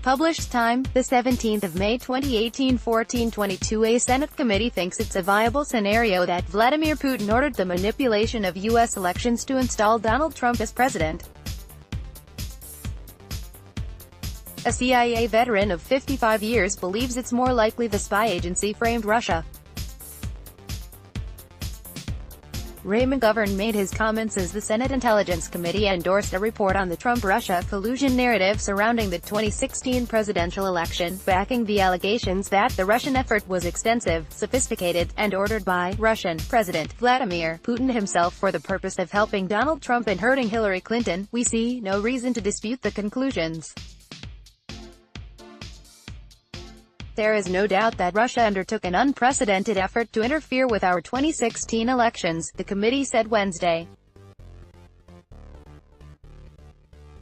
Published time, the 17th of May 2018, 14:22. A Senate committee thinks it's a viable scenario that Vladimir Putin ordered the manipulation of U.S. elections to install Donald Trump as president. A CIA veteran of 55 years believes it's more likely the spy agency framed Russia. McGovern made his comments as the Senate Intelligence Committee endorsed a report on the Trump-Russia collusion narrative surrounding the 2016 presidential election, backing the allegations that the Russian effort was extensive, sophisticated, and ordered by Russian President Vladimir Putin himself for the purpose of helping Donald Trump and hurting Hillary Clinton. We see no reason to dispute the conclusions. There is no doubt that Russia undertook an unprecedented effort to interfere with our 2016 elections, the committee said Wednesday.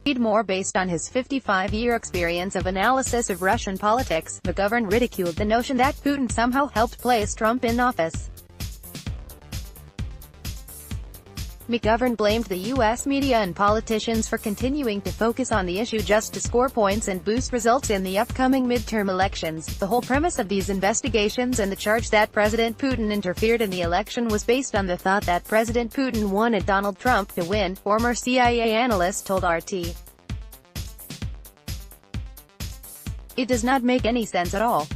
Read more. Based on his 55-year experience of analysis of Russian politics, McGovern ridiculed the notion that Putin somehow helped place Trump in office. McGovern blamed the U.S. media and politicians for continuing to focus on the issue just to score points and boost results in the upcoming midterm elections. The whole premise of these investigations and the charge that President Putin interfered in the election was based on the thought that President Putin wanted Donald Trump to win, former CIA analyst told RT. It does not make any sense at all.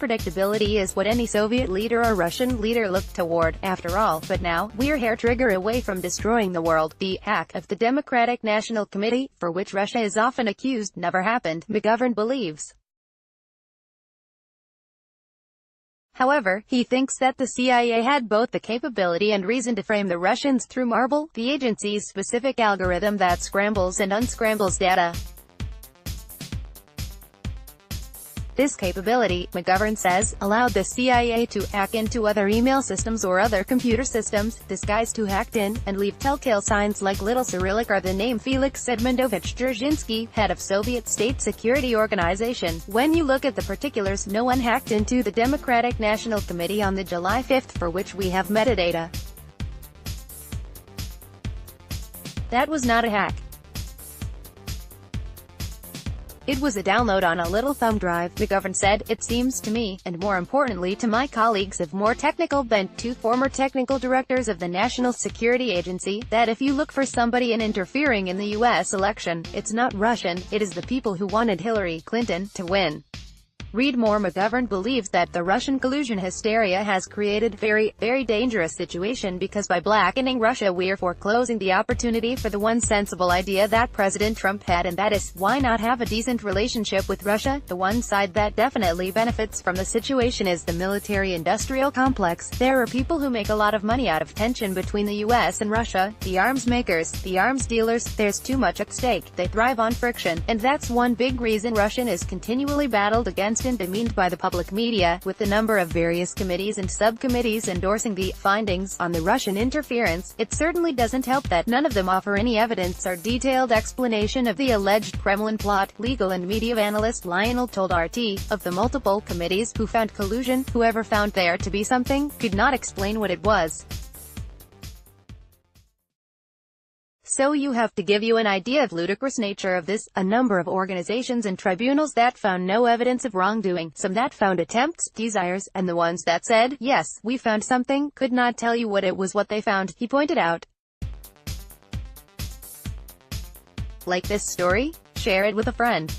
Predictability is what any Soviet leader or Russian leader looked toward, after all, but now, we're hair trigger away from destroying the world. The hack of the Democratic National Committee, for which Russia is often accused, never happened, McGovern believes. However, he thinks that the CIA had both the capability and reason to frame the Russians through Marble, the agency's specific algorithm that scrambles and unscrambles data. This capability, McGovern says, allowed the CIA to hack into other email systems or other computer systems, disguise to hacked in, and leave telltale signs like little Cyrillic or the name Felix Edmundovich Dzerzhinsky, head of Soviet State Security Organization. When you look at the particulars, no one hacked into the Democratic National Committee on the July 5th, for which we have metadata. That was not a hack. It was a download on a little thumb drive, McGovern said. It seems to me, and more importantly to my colleagues of more technical bent, two former technical directors of the National Security Agency, that if you look for somebody in interfering in the U.S. election, it's not Russian, it is the people who wanted Hillary Clinton to win. Read more. McGovern believes that the Russian collusion hysteria has created very dangerous situation because by blackening Russia we're foreclosing the opportunity for the one sensible idea that President Trump had, and that is, why not have a decent relationship with Russia? The one side that definitely benefits from the situation is the military-industrial complex. There are people who make a lot of money out of tension between the US and Russia, the arms makers, the arms dealers. There's too much at stake. They thrive on friction, and that's one big reason Russia is continually battled against and demeaned by the public media, with the number of various committees and subcommittees endorsing the findings on the Russian interference. It certainly doesn't help that none of them offer any evidence or detailed explanation of the alleged Kremlin plot. Legal and media analyst Lionel told RT, of the multiple committees who found collusion, whoever found there to be something, could not explain what it was. So you have to give you an idea of ludicrous nature of this, a number of organizations and tribunals that found no evidence of wrongdoing, some that found attempts, desires, and the ones that said, yes, we found something, could not tell you what it was what they found, he pointed out. Like this story? Share it with a friend.